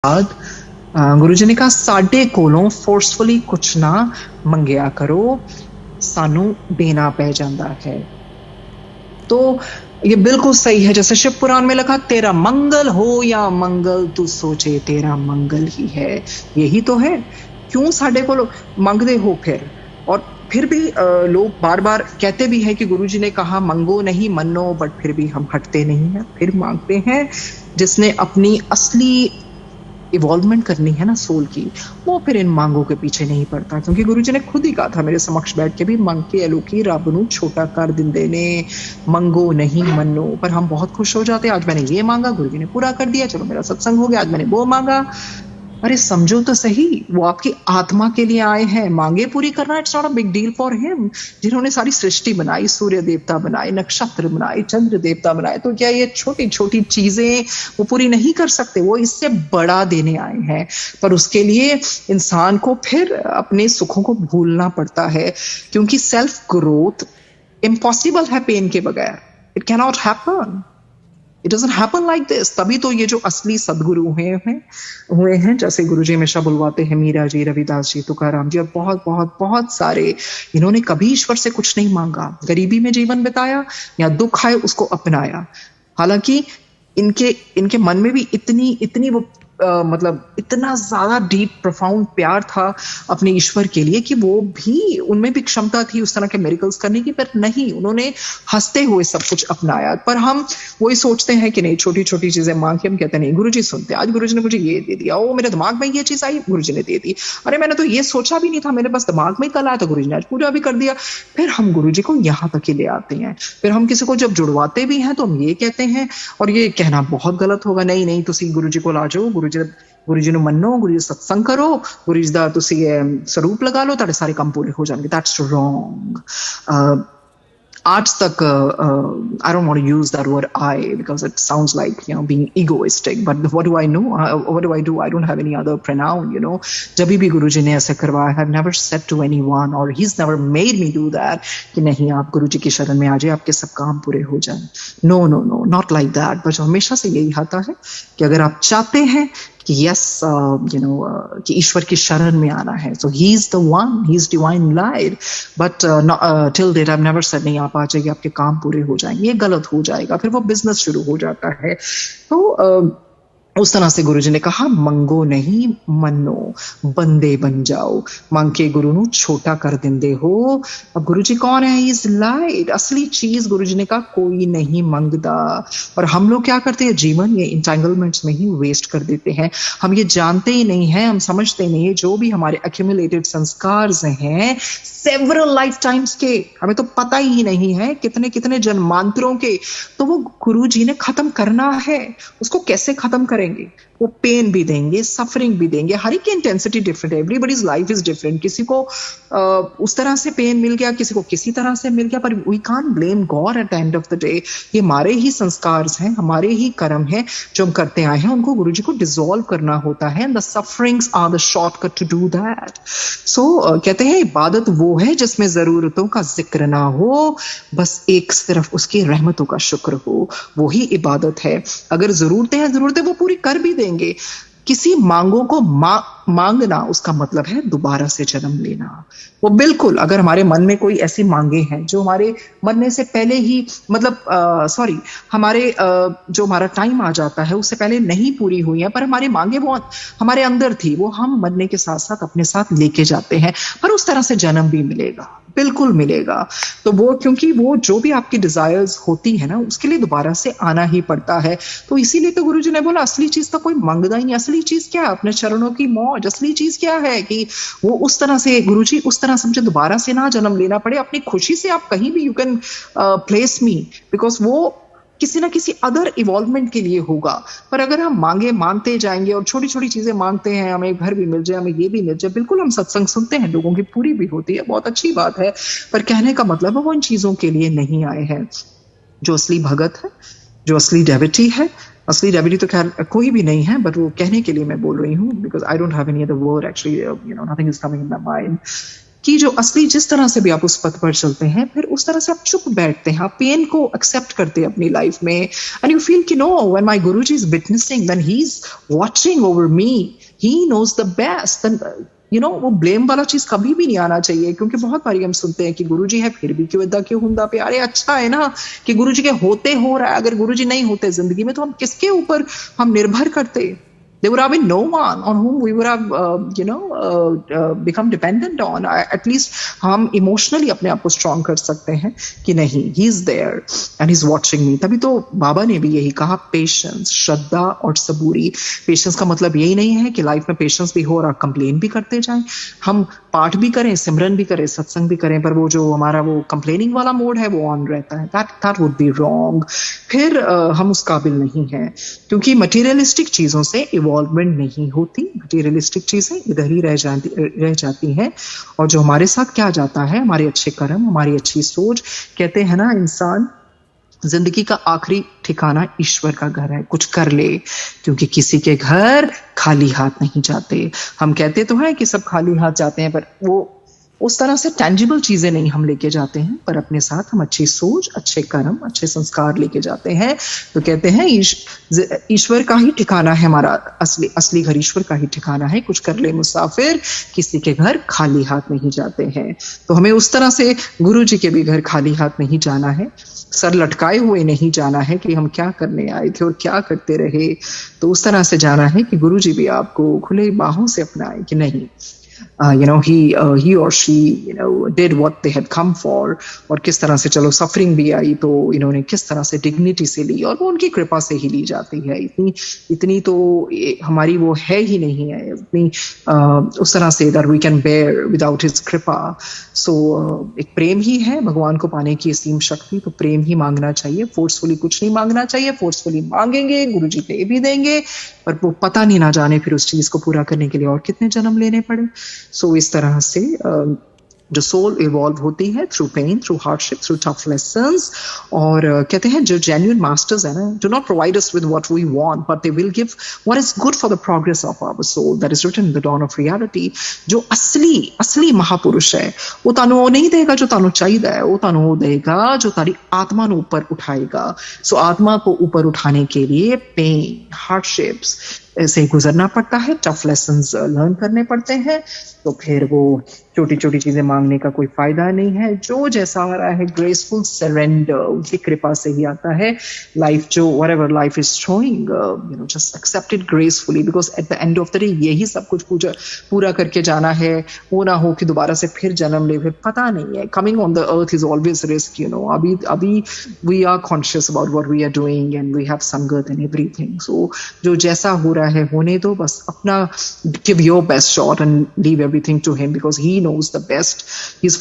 बाद गुरु जी ने कहा साडे कोलों फोर्सफुली कुछ ना मंगया करो, सानू देना पै जाता है। तो ये बिल्कुल सही है, जैसे शिव पुराण में लिखा तेरा मंगल हो या मंगल तू सोचे तेरा मंगल ही है। यही तो है, क्यों साडे को मंगदे हो फिर। और फिर भी लोग बार बार कहते भी हैं कि गुरुजी ने कहा मंगो नहीं मनो, बट फिर भी हम हटते नहीं हैं, फिर मांगते हैं। जिसने अपनी असली इवॉल्वमेंट करनी है ना सोल की, वो फिर इन मांगों के पीछे नहीं पड़ता, क्योंकि गुरुजी ने खुद ही कहा था मेरे समक्ष बैठ के भी, मंग के एलोकी रब नू छोटा कर दिंदे ने, मंगो नहीं मनो। पर हम बहुत खुश हो जाते, आज मैंने ये मांगा गुरुजी ने पूरा कर दिया, चलो मेरा सत्संग हो गया, आज मैंने वो मांगा। अरे समझो तो सही, वो आपकी आत्मा के लिए आए हैं, मांगे पूरी करना it's not a big deal for him. जिन्होंने सारी सृष्टि बनाई, सूर्य देवता बनाए, नक्षत्र बनाए, चंद्र देवता बनाए, तो क्या ये छोटी छोटी चीजें वो पूरी नहीं कर सकते? वो इससे बड़ा देने आए हैं। पर उसके लिए इंसान को फिर अपने सुखों को भूलना पड़ता है, क्योंकि सेल्फ ग्रोथ इम्पॉसिबल है पेन के बगैर। It cannot happen, it doesn't happen like this. तभी तो ये जो असली सदगुरु हुए हैं, जैसे गुरु जी हमेशा बुलवाते हैं, मीरा जी, रविदास जी, तुकाराम जी, और बहुत बहुत बहुत सारे, इन्होंने कभी ईश्वर से कुछ नहीं मांगा, गरीबी में जीवन बिताया या दुख आए उसको अपनाया। हालांकि इनके इनके मन में भी इतनी इतनी वो मतलब इतना ज्यादा डीप प्रोफाउंड प्यार था अपने ईश्वर के लिए कि वो भी, उनमें भी क्षमता थी उस तरह के मिरेकल्स करने की, पर नहीं, उन्होंने हंसते हुए सब कुछ अपनाया। पर हम वही सोचते हैं कि नहीं, छोटी छोटी चीजें मांग के हम कहते नहीं गुरु जी सुनते, आज गुरु जी ने मुझे ये दे दिया, ओ मेरे दिमाग में ये चीज आई, गुरु जी ने दे दी, अरे मैंने तो ये सोचा भी नहीं था, मेरे बस दिमाग में कल आया था, गुरु जी ने आज पूरा भी कर दिया। फिर हम गुरु जी को यहाँ तक ही ले आते हैं। फिर हम किसी को जब जुड़वाते भी हैं तो हम ये कहते हैं, और ये कहना बहुत गलत होगा, नहीं नहीं तुसी गुरु जी को ला जाओ, गुरु जी ਨੂੰ ਮੰਨੋ, गुरु जी सत्संग करो, गुरु जी ਦਾ ਤੁਸੀਂ ਸਰੂਪ ਲਗਾ ਲਓ, ਤੁਹਾਡੇ ਸਾਰੇ ਕੰਮ ਪੂਰੇ ਹੋ ਜਾਣਗੇ। That's wrong. आज तक I don't want to use that word I, because it sounds like, you know, being egoistic, but what do I know? What do I do? I don't have any other pronoun, you know. जब भी गुरुजी ने ऐसा करवाया, I have never said to anyone, or he's never made me do that, कि नहीं आप गुरुजी की शरण में आ जाए, आपके सब काम पूरे हो जाएं। No, no, no, not like that। बस हमेशा से यही आता है कि अगर आप चाहते हैं कि यस कि ईश्वर की शरण में आना है, so he is the one, he is divine light, but till date I've never said नहीं आप आ जाइए, आपके काम पूरे हो जाएंगे, ये गलत हो जाएगा, फिर वो बिजनेस शुरू हो जाता है। तो उस तरह से गुरु जी ने कहा मंगो नहीं मनो, बंदे बन जाओ, मांग के गुरु नू छोटा कर देंदे हो। अब गुरु जी कौन है? इज लाइट, असली चीज गुरु जी ने कहा कोई नहीं मंगदा। और हम लोग क्या करते हैं, जीवन ये इंटेंगलमेंट्स में ही वेस्ट कर देते हैं। हम ये जानते ही नहीं है, हम समझते नहीं है, जो भी हमारे एक्यूमुलेटेड संस्कार हैं सेवरल लाइफ टाइम्स के, हमें तो पता ही नहीं है कितने कितने जन्मांतरों के, तो वो गुरु जी ने खत्म करना है। उसको कैसे खत्म करेंगे? वो पेन भी देंगे, सफरिंग भी देंगे, हर एक की इंटेंसिटी डिफरेंट है, एवरीबॉडीज लाइफ इज डिफरेंट। किसी को उस तरह से पेन मिल गया, किसी को किसी तरह से मिल गया, पर we can't blame God at the end of the day. ये हमारे ही संस्कार हैं, हमारे ही कर्म हैं जो हम करते आए हैं, उनको गुरु जी को डिसॉल्व करना होता है, and the sufferings are the shortcut to do that. So कहते हैं इबादत वो है जिसमें जरूरतों का जिक्र ना हो, बस एक सिर्फ उसकी रहमतों का शुक्र हो, वो ही इबादत है। अगर जरूरतें हैं, जरूरतें वो पूरी कर भी देंगे। किसी मांगों को मांगना उसका मतलब है दोबारा से जन्म लेना। वो बिल्कुल, अगर हमारे मन में कोई ऐसी मांगे हैं जो हमारे मरने से पहले ही, मतलब हमारे जो हमारा टाइम आ जाता है उससे पहले नहीं पूरी हुई है, पर हमारी मांगे वो हमारे अंदर थी, वो हम मरने के साथ साथ अपने साथ लेके जाते हैं, पर उस तरह से जन्म भी मिलेगा, बिल्कुल मिलेगा। तो वो, क्योंकि वो जो भी आपकी डिजायर्स होती है ना, उसके लिए दोबारा से आना ही पड़ता है। तो इसीलिए तो गुरुजी ने बोला असली चीज तो कोई मांगदा ही नहीं। असली चीज क्या है? अपने चरणों की मौज। असली चीज क्या है कि वो उस तरह से, गुरुजी उस तरह समझे, दोबारा से ना जन्म लेना पड़े, अपनी खुशी से आप कहीं भी you can place me, because वो किसी ना किसी अदर इवॉल्वमेंट के लिए होगा। पर अगर हम मांगते जाएंगे और छोटी छोटी चीजें मांगते हैं, हमें घर भी मिल जाए, हमें ये भी मिल जाए, बिल्कुल हम सत्संग सुनते हैं, लोगों की पूरी भी होती है, बहुत अच्छी बात है, पर कहने का मतलब है वो इन चीजों के लिए नहीं आए हैं। जो असली भगत है, जो असली डेविटी है, असली डेविटी तो खैर कोई भी नहीं है, बट वो कहने के लिए मैं बोल रही हूँ, because I don't have any other word actually, nothing is coming in my mind. कि जो असली जिस तरह से भी आप उस पथ पर चलते हैं, फिर उस तरह से आप चुप बैठते हैं, आप पेन को एक्सेप्ट करते हैं अपनी लाइफ में, एंड यू फील कि no, when my Guruji is witnessing, then he is watching over me, he knows the best, then वो ब्लेम वाला चीज कभी भी नहीं आना चाहिए, क्योंकि बहुत बारी हम सुनते हैं कि गुरुजी है फिर भी क्यों इदा क्यों हुंदा पे। अरे अच्छा है ना कि गुरुजी के होते हो रहा है, अगर गुरुजी नहीं होते जिंदगी में तो हम किसके ऊपर हम निर्भर करते? There would have been no one on whom we would have, become dependent on. At least हम emotionally अपने आप को strong कर सकते हैं कि नहीं, he is there and he's watching me. तभी तो बाबा ने भी यही कहा, patience, श्रद्धा और सबूरी। patience का मतलब यही नहीं है कि लाइफ में patience भी हो और आप complain भी करते जाएं। हम पाठ भी करें, सिमरन भी करें, सत्संग भी करें, पर वो जो हमारा वो complaining वाला मोड है वो ऑन रहता है। That would be wrong. फिर हम उस काबिल नहीं हैं, क्योंकि मटेरियलिस्टिक चीजों से इवॉल्वमेंट नहीं होती। मटेरियलिस्टिक चीजें इधर ही रह जाती हैं, और जो हमारे साथ क्या जाता है, हमारे अच्छे कर्म, हमारी अच्छी सोच। कहते हैं ना, इंसान जिंदगी का आखिरी ठिकाना ईश्वर का घर है, कुछ कर ले, क्योंकि किसी के घर खाली हाथ नहीं जाते। हम कहते तो हैं कि सब खाली हाथ जाते हैं, पर वो उस तरह से टेंजिबल चीजें नहीं हम लेके जाते हैं, पर अपने साथ हम अच्छी सोच, अच्छे कर्म, अच्छे संस्कार लेके जाते हैं। तो कहते हैं ईश्वर का ही ठिकाना है हमारा, असली घर ईश्वर का ही ठिकाना है। कुछ कर ले मुसाफिर, किसी के घर खाली हाथ नहीं जाते हैं। तो हमें उस तरह से गुरु जी के भी घर खाली हाथ नहीं जाना है, सर लटकाए हुए नहीं जाना है कि हम क्या करने आए थे और क्या करते रहे। तो उस तरह से जाना है कि गुरु जी भी आपको खुले बाहों से अपनाए कि नहीं, he or she did what they had come for, और किस तरह से चलो सफरिंग भी आई तो इन्होंने किस तरह से डिग्निटी से ली, और वो उनकी कृपा से ही ली जाती है। इतनी तो हमारी वो है ही नहीं है, इतनी उस तरह से that we can bear without his कृपा। सो एक प्रेम ही है भगवान को पाने की असीम शक्ति, तो प्रेम ही मांगना चाहिए, फोर्सफुली कुछ नहीं मांगना चाहिए। फोर्सफुली मांगेंगे गुरुजी दे भी देंगे, पर वो पता नहीं ना जाने फिर उस चीज को पूरा करने के लिए और कितने जन्म लेने पड़े। सो इस तरह से जो सोल इवॉल्व होती है through pain, through hardship, through tough lessons. और कहते हैं जो जेन्युइन मास्टर्स है ना, do not provide us with what we want, but they will give what is good for the progress of our soul, that is written in the dawn of reality. जो असली महापुरुष है वो तानू नहीं देगा जो तानू चाहिए है, वो तानू देगा जो तारी आत्मा को ऊपर उठाएगा। सो आत्मा को ऊपर उठाने के लिए पेन, हार्डशिप्स से गुजरना पड़ता है, टफ लेसन्स लर्न करने पड़ते हैं। तो फिर वो छोटी छोटी चीजें मांगने का कोई फायदा नहीं है। जो जैसा आ रहा है ग्रेसफुल सरेंडर उनकी कृपा से ही आता है। लाइफ जो whatever life is showing, just accept it gracefully, because at the end of the day यही सब कुछ पूरा करके जाना है। वो ना हो कि दोबारा से फिर जन्म ले, फिर पता नहीं है। Coming on the earth is always risk, अभी we are conscious about what we are doing and we have sangat and everything. So जो जैसा हो रहा है होने दो, बस अपना give your best shot and leave everything to him, because he knows the best. He's